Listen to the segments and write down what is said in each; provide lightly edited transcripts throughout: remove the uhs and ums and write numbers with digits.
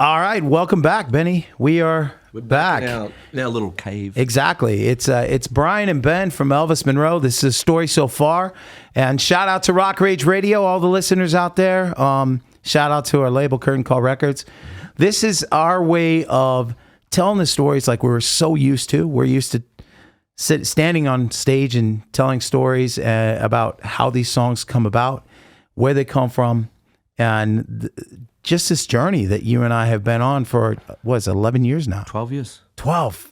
All right, welcome back, Benny. We're back in our little cave. Exactly. It's Bryan and Ben from Elvis, Monroe. This is Story So Far, and shout out to Rock Rage Radio, all the listeners out there. Shout out to our label, Curtain Call Records. This is our way of telling the stories like we're so used to. We're used to standing on stage and telling stories about how these songs come about, where they come from, and just this journey that you and I have been on for, 11 years now? 12 years. 12.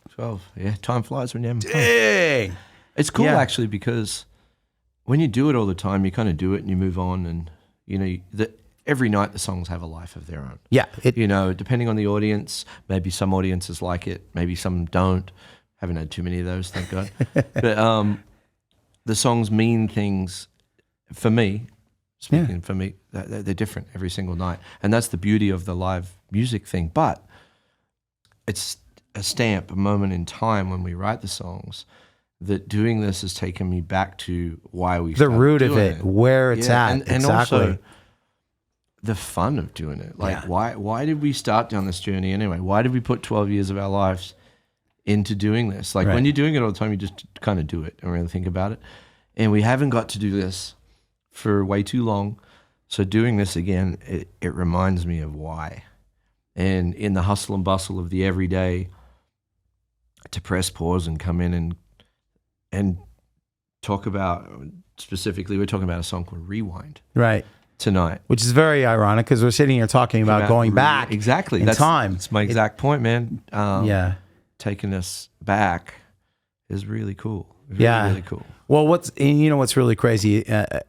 Yeah, time flies when you're having fun. Dang. It's cool, actually, because when you do it all the time, you kind of do it and you move on. And, every night the songs have a life of their own. Yeah. Depending on the audience, maybe some audiences like it, maybe some don't. Haven't had too many of those, thank God. But the songs mean things for me. Speaking for me, they're different every single night. And that's the beauty of the live music thing. But it's a stamp, a moment in time when we write the songs, that doing this has taken me back to why we started the root of it, where it's at. And exactly. Also the fun of doing it. Like, why did we start down this journey anyway? Why did we put 12 years of our lives into doing this? Like, when you're doing it all the time, you just kind of do it and really think about it. And we haven't got to do this for way too long. So doing this again, it reminds me of why. And in the hustle and bustle of the everyday, to press pause and come in and talk about, specifically, we're talking about a song called Rewind. Right. Tonight. Which is very ironic because we're sitting here talking about going back. Exactly. In time. That's my exact point, man. Taking us back is really cool. Really cool. Well, what's really crazy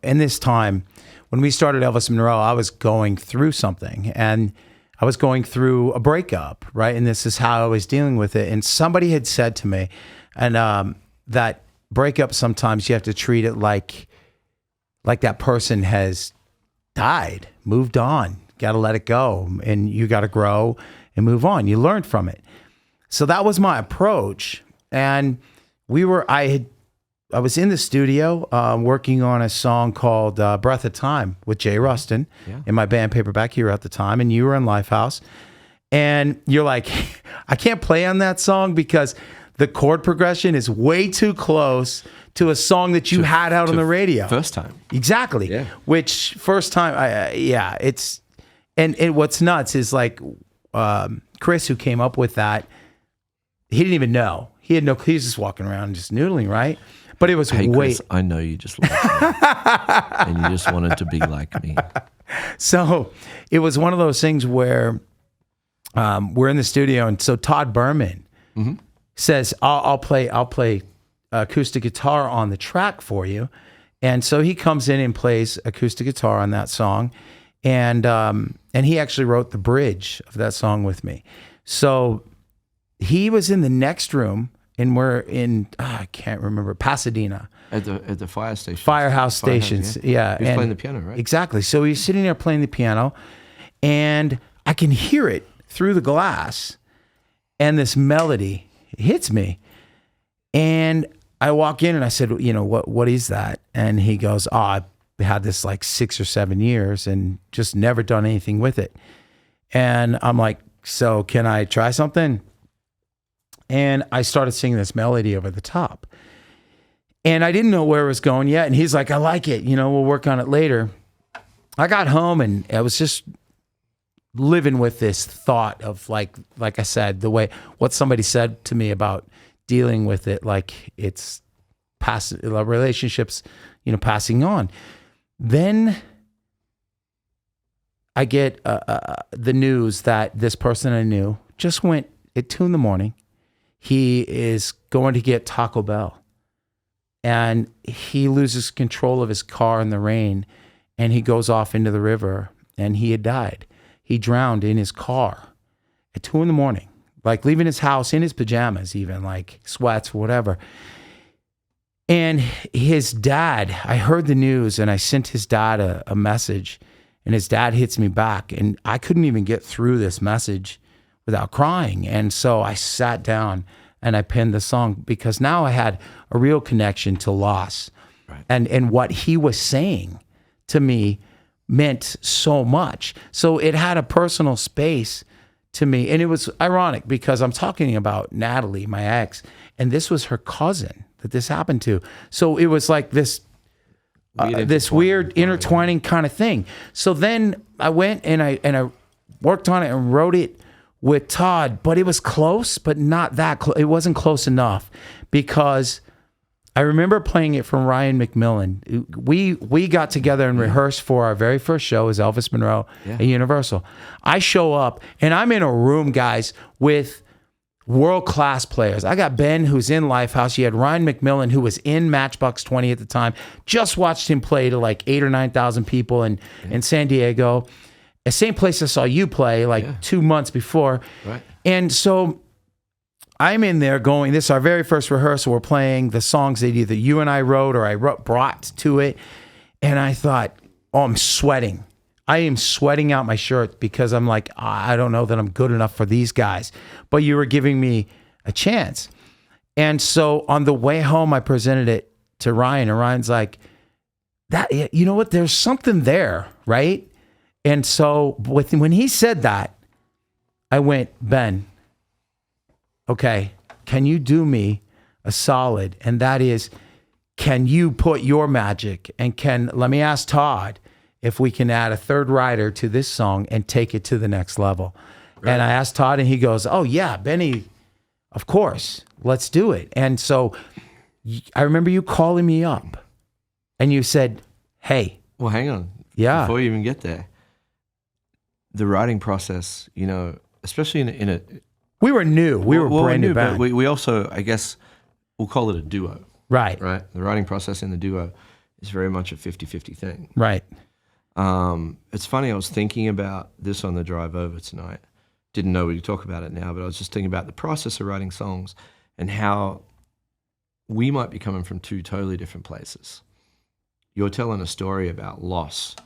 in this time when we started Elvis Monroe, I was going through something, and I was going through a breakup, right? And this is how I was dealing with it. And somebody had said to me, and that breakup, sometimes you have to treat it like that person has died, moved on, got to let it go, and you got to grow and move on. You learn from it. So that was my approach, and I was in the studio working on a song called Breath of Time with Jay Rustin in my band Paperback Hero at the time, and you were in Lifehouse. And you're like, I can't play on that song because the chord progression is way too close to a song that you had out on the radio. First time. Exactly. Yeah. Which first time, it's, and what's nuts is like Chris, who came up with that, he didn't even know. He was just walking around just noodling, right? But it was Chris, I know you just loved me, and you just wanted to be like me. So it was one of those things where we're in the studio, and so Todd Berman says, "I'll play acoustic guitar on the track for you," and so he comes in and plays acoustic guitar on that song, and he actually wrote the bridge of that song with me. So he was in the next room. And we're in, I can't remember, Pasadena. At the fire station. Firehouse stations, yeah. He was playing the piano, right? Exactly. So he's sitting there playing the piano, and I can hear it through the glass, and this melody hits me. And I walk in and I said, what is that? And he goes, I've had this like 6 or 7 years and just never done anything with it. And I'm like, so can I try something? And I started singing this melody over the top. And I didn't know where it was going yet. And he's like, I like it. We'll work on it later. I got home and I was just living with this thought of like I said, what somebody said to me about dealing with it, like it's relationships, passing on. Then I get the news that this person I knew just went at 2 a.m. He is going to get Taco Bell, and he loses control of his car in the rain, and he goes off into the river, and he had died. He drowned in his car at 2 a.m, like leaving his house in his pajamas, even like sweats, whatever. And his dad, I heard the news, and I sent his dad a message, and his dad hits me back, and I couldn't even get through this message without crying. And so I sat down and I penned the song because now I had a real connection to loss. Right. And what he was saying to me meant so much. So it had a personal space to me. And it was ironic because I'm talking about Natalie, my ex, and this was her cousin that this happened to. So it was like this weird intertwining kind of thing. So then I went and I worked on it and wrote it with Todd, but it was close, but not that close. It wasn't close enough because I remember playing it from Ryan McMillan. We got together and rehearsed for our very first show as Elvis Monroe at Universal. I show up and I'm in a room, guys, with world-class players. I got Ben, who's in Lifehouse. You had Ryan McMillan, who was in Matchbox 20 at the time. Just watched him play to like 8,000 or 9,000 people in San Diego. The same place I saw you play like 2 months before. Right. And so I'm in there going, this is our very first rehearsal. We're playing the songs that either you and I wrote or I brought to it. And I thought, oh, I'm sweating. I am sweating out my shirt because I'm like, I don't know that I'm good enough for these guys. But you were giving me a chance. And so on the way home, I presented it to Ryan. And Ryan's like, "That, you know what? There's something there, right?" And so when he said that, I went, Ben, okay, can you do me a solid? And that is, can you put your magic and let me ask Todd if we can add a third writer to this song and take it to the next level. Right. And I asked Todd and he goes, oh yeah, Benny, of course, let's do it. And so I remember you calling me up and you said, hey. Well, hang on. Yeah. Before you even get there, the writing process, you know, especially in a we were new. We were brand new band. But we also, I guess, we'll call it a duo. Right. Right. The writing process in the duo is very much a 50-50 thing. Right. It's funny, I was thinking about this on the drive over tonight. Didn't know we'd talk about it now, but I was just thinking about the process of writing songs and how we might be coming from two totally different places. You're telling a story about loss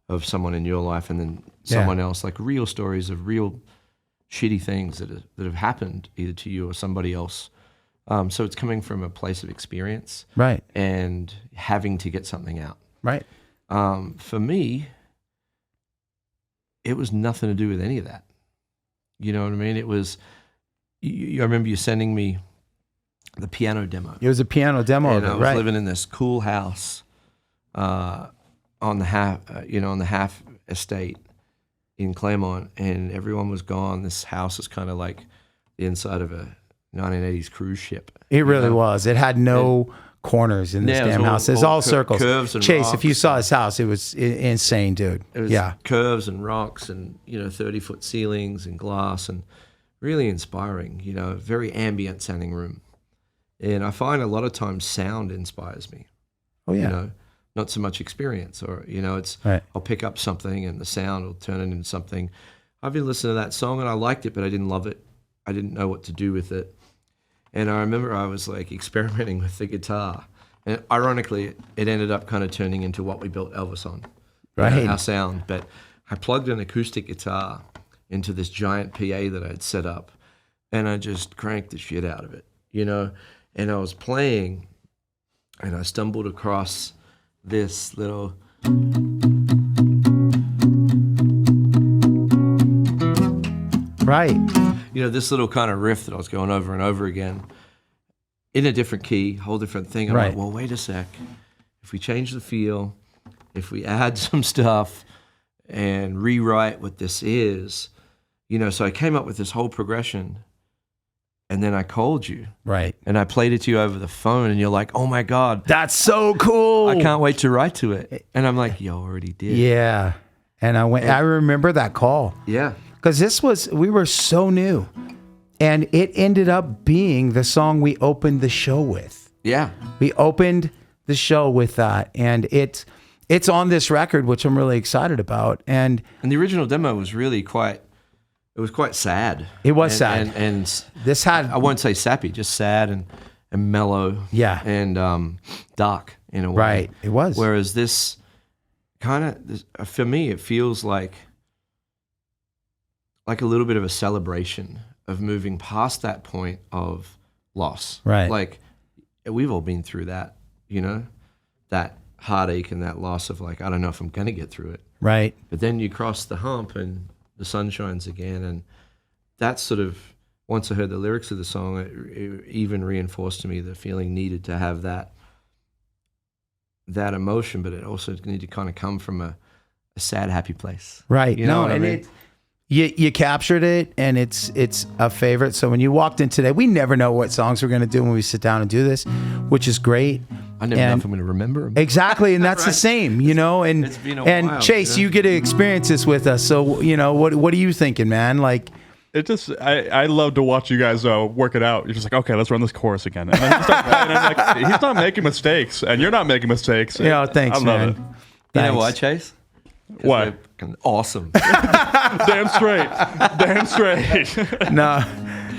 of someone in your life and then someone else, like real stories of real shitty things that have happened either to you or somebody else. So it's coming from a place of experience, right, and having to get something out, right. For me, it was nothing to do with any of that. You know what I mean? It was. I remember you sending me the piano demo. It was a piano demo, and I was living in this cool house on the half estate in Claremont, and everyone was gone. This house is kind of like the inside of a 1980s cruise ship. It really was. It had no corners in this damn house. It's all circles. Curves and Chase, rocks. if you saw his house, it was insane, dude. It was curves and rocks and, 30-foot ceilings and glass and really inspiring, very ambient sounding room. And I find a lot of times sound inspires me. Oh, yeah. Not so much experience or, it's, right. I'll pick up something and the sound will turn it into something. I've been listening to that song and I liked it, but I didn't love it. I didn't know what to do with it. And I remember I was like experimenting with the guitar. And ironically, it ended up kind of turning into what we built Elvis on. Right. Our sound. But I plugged an acoustic guitar into this giant PA that I had set up. And I just cranked the shit out of it, And I was playing and I stumbled across this little... Right. This little kind of riff that I was going over and over again in a different key, whole different thing. I'm like, well, wait a sec. If we change the feel, if we add some stuff and rewrite what this is, so I came up with this whole progression and then I called you. Right. And I played it to you over the phone and you're like, oh my God. That's so cool. I can't wait to write to it. And I'm like, you already did. Yeah. And I remember that call. Yeah. Because we were so new. And it ended up being the song we opened the show with. Yeah. We opened the show with that. And it's on this record, which I'm really excited about. And the original demo was really quite sad. It was sad. And this had... I won't say sappy, just sad and mellow. Yeah. And dark in a way. Right. It was. Whereas this kind of, for me, it feels like a little bit of a celebration of moving past that point of loss. Right. Like, we've all been through that, that heartache and that loss of like, I don't know if I'm going to get through it. Right. But then you cross the hump and the sun shines again and that sort of, once I heard the lyrics of the song, it even reinforced to me the feeling needed to have that emotion, but it also needed to kind of come from a sad, happy place. Right. You know what I mean? It, you captured it, and it's a favorite. So when you walked in today, we never know what songs we're going to do when we sit down and do this, which is great. I never know if I'm going to remember them. Exactly, and that's the same, you know. And it's been a while, Chase, you get to experience this with us. So you know, what are you thinking, man? Like, it just, I love to watch you guys work it out. You're just like, okay, let's run this chorus again. And then you start playing, and I'm like, he's not making mistakes, and you're not making mistakes. Yeah, thanks, I love man. it. You know why, Chase? Why? They're fucking awesome. Damn straight. Damn straight. No.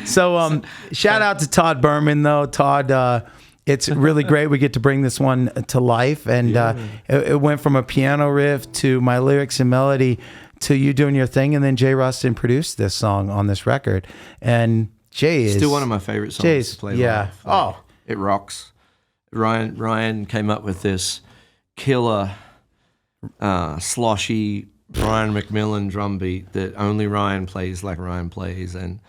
So shout out to Todd Berman, though. Todd, it's really great we get to bring this one to life. And it went from a piano riff to my lyrics and melody to you doing your thing. And then Jay Rustin produced this song on this record. And Jay is still one of my favorite songs to play live. Oh. It rocks. Ryan came up with this killer, sloshy Brian McMillan drum beat that only Ryan plays like Ryan plays, and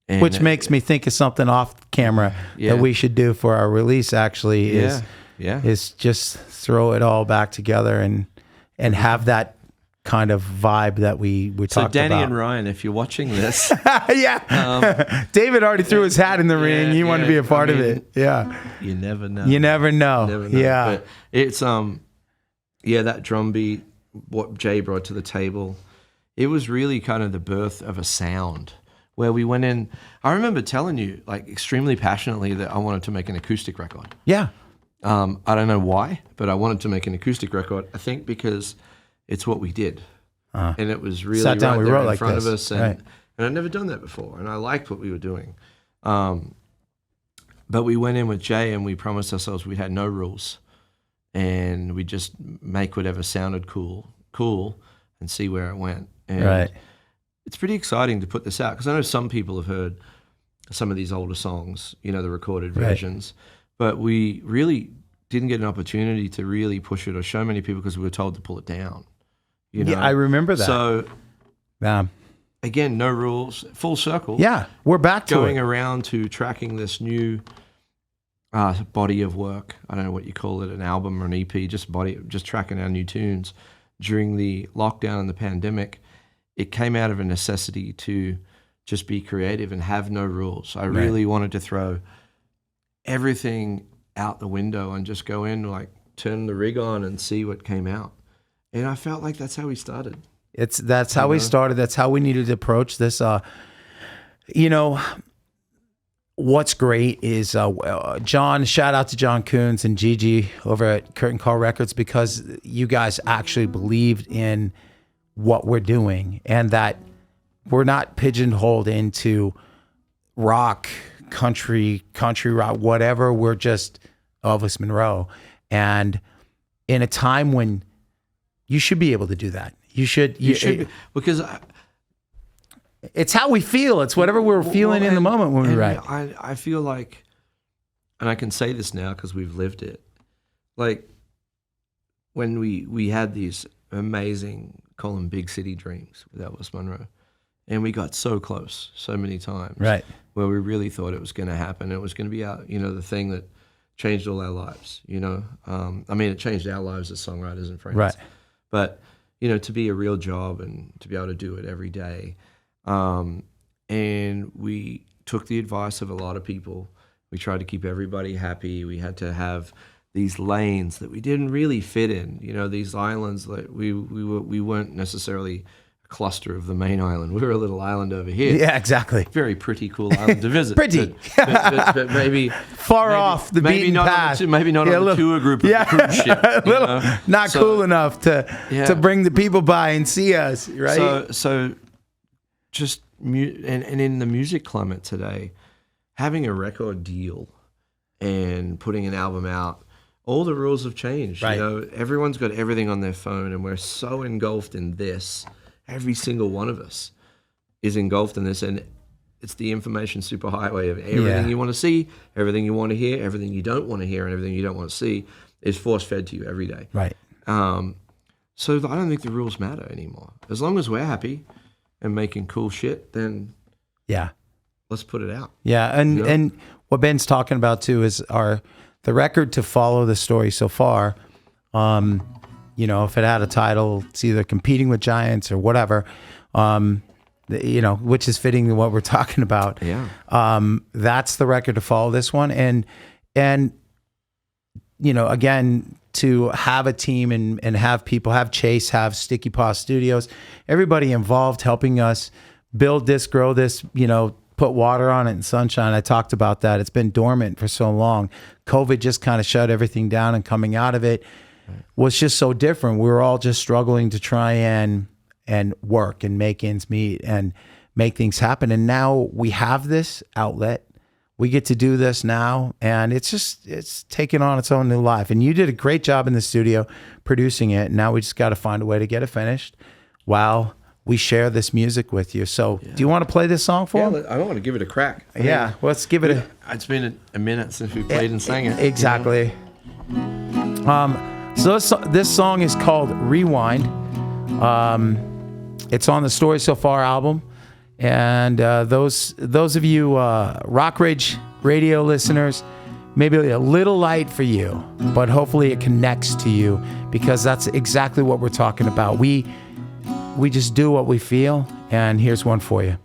which makes me think of something off camera that we should do for our release. Actually, is just throw it all back together and have that kind of vibe that we talked about. So Danny and Ryan, if you're watching this, David already threw his hat in the ring. He wanted to be a part of it. Yeah, you never know. You never know. Yeah, but it's that drum beat, what Jay brought to the table, it was really kind of the birth of a sound where we went in. I remember telling you, like, extremely passionately that I wanted to make an acoustic record. Yeah. I don't know why, but I wanted to make an acoustic record. I think because it's what we did. And it was really sat down, right we there wrote in like front this. of us. And, right. and I'd never done that before. And I liked what we were doing. But we went in with Jay and we promised ourselves we had no rules. And we just make whatever sounded cool, and see where it went. And it's pretty exciting to put this out, because I know some people have heard some of these older songs, you know, the recorded versions, but we really didn't get an opportunity to really push it or show many people because we were told to pull it down. You know? Yeah, I remember that. So, again, no rules, full circle. Yeah, we're back to going it. around to tracking this new body of work. I don't know what you call it, an album or an EP, just tracking our new tunes. During the lockdown and the pandemic, it came out of a necessity to just be creative and have no rules. I really wanted to throw everything out the window and just go in, like, turn the rig on and see what came out. And I felt like that's how we started. That's how we started. That's how we needed to approach this. You know, what's great is John, shout out to John Coons and Gigi over at Curtain Call Records, because you guys actually believed in what we're doing and that we're not pigeonholed into rock, country rock, whatever. We're just Elvis Monroe. And in a time when you should be able to do that. You should be, because it's how we feel. It's whatever we're feeling in the moment when we write. I feel like, and I can say this now because we've lived it, like when we had these amazing, call them big city dreams with Elvis Monroe, and we got so close so many times, right? Where we really thought it was going to happen. It was going to be out, you know, the thing that changed all our lives, you know. I mean, it changed our lives as songwriters and friends, right? But, you know, to be a real job and to be able to do it every day. And we took the advice of a lot of people. We tried to keep everybody happy. We had to have these lanes that we didn't really fit in, you know, these islands that we weren't necessarily a cluster of the main island. We were a little island over here. Yeah, exactly. Very pretty, cool island to visit. Pretty. But maybe far off the beaten path. Maybe not on the tour group of the cruise ship. Not cool enough to bring the people by and see us, right? So just, and in the music climate today, having a record deal and putting an album out, all the rules have changed. Right. You know, everyone's got everything on their phone, and we're so engulfed in this. Every single one of us is engulfed in this, and it's the information superhighway of everything you want to see, everything you want to hear, everything you don't want to hear, and everything you don't want to see is force fed to you every day. Right. So I don't think the rules matter anymore. As long as we're happy and making cool shit, then Yeah. Let's put it out. Yeah. And what Ben's talking about too is the record to follow the story so far. You know, if it had a title, it's either Competing with Giants or whatever, you know, which is fitting to what we're talking about. Yeah. That's the record to follow this one. And, you know, again, to have a team and have people, have Chase, have Sticky Paw Studios, everybody involved helping us build this, grow this, you know, put water on it and sunshine. I talked about that. It's been dormant for so long. COVID just kind of shut everything down, and coming out of it was just so different. We were all just struggling to try and work and make ends meet and make things happen. And now we have this outlet. We get to do this now, and it's taken on its own new life. And you did a great job in the studio producing it. Now we just got to find a way to get it finished while we share this music with you. So do you want to play this song for him? I want to give it a crack. Yeah, let's give it It's been a minute since we played and sang it. Exactly. So this song is called Rewind. It's on the Story So Far album. And those of you Rock Ridge radio listeners, maybe a little light for you, but hopefully it connects to you, because that's exactly what we're talking about. We just do what we feel, and here's one for you.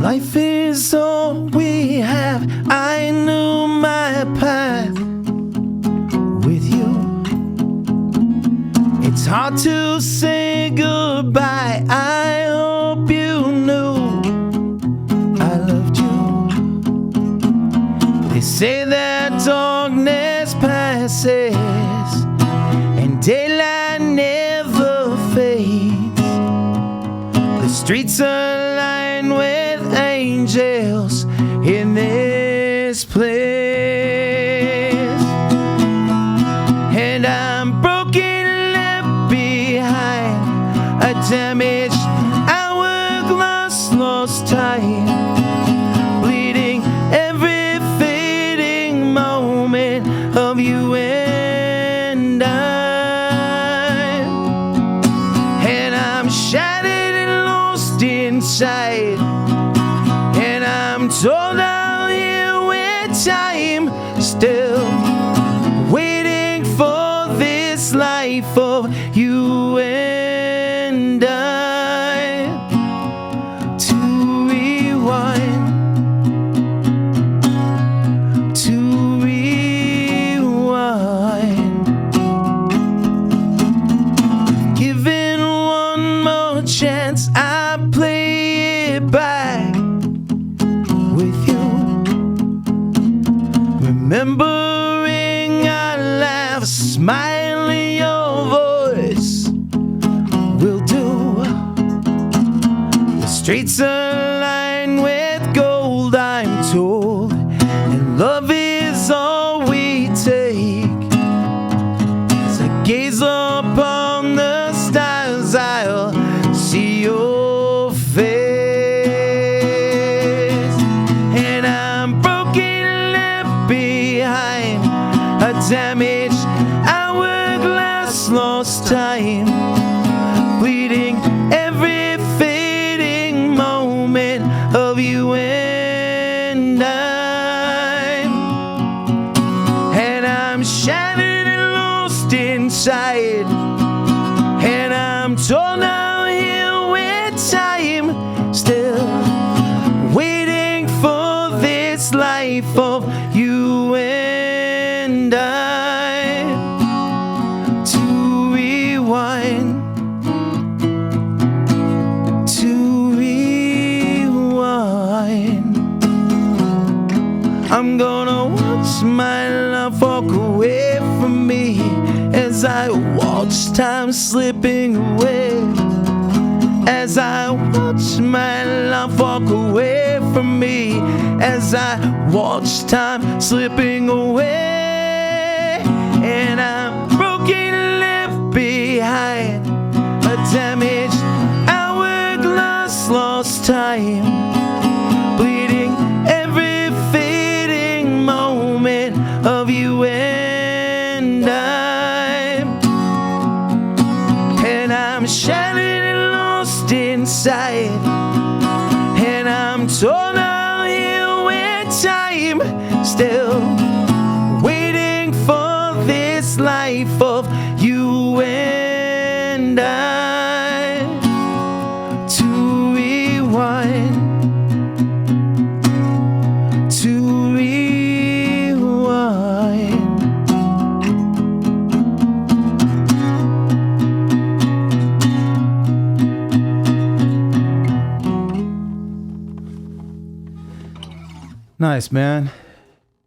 Life is all we have. I knew my path with you. It's hard to say goodbye. I hope you knew I loved you. They say that darkness passes and daylight never fades. The streets are lined with angels in this place, and I'm broken left behind, a damaged hourglass, lost time, bleeding every fading moment of you and I'm shattered and lost inside. I'm told I'm here with time, still waiting for this life of you and I to rewind, Given one more chance, I play it back with you, remembering our laughs, smiling your voice will do. The streets are lined with gold, I'm told, and love is all we take. As I gaze upon the stars, I'll see your face. Damaged hourglass, lost time, bleeding every fading moment of you and I'm shattered and lost inside, and I'm torn out here with time, still waiting for this life of you and to rewind. I'm gonna watch my love walk away from me as I watch time slipping away. As I watch my love walk away from me, as I watch time slipping away, and I'm broken left behind, a damaged hourglass, lost time, So now here with time, still waiting for this life of you and I to rewind, to rewind. Nice, man.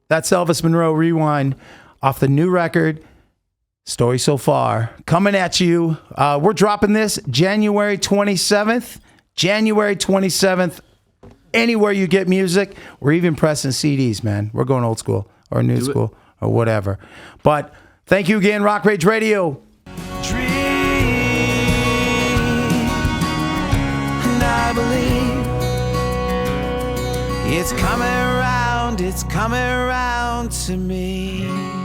That's Elvis Monroe Rewind off the new record, Story So Far. Coming at you. We're dropping this January 27th. January 27th. Anywhere you get music. We're even pressing CDs, man. We're going old school or new school or whatever. But thank you again, Rock Rage Radio. Dream, and I believe it's coming around to me.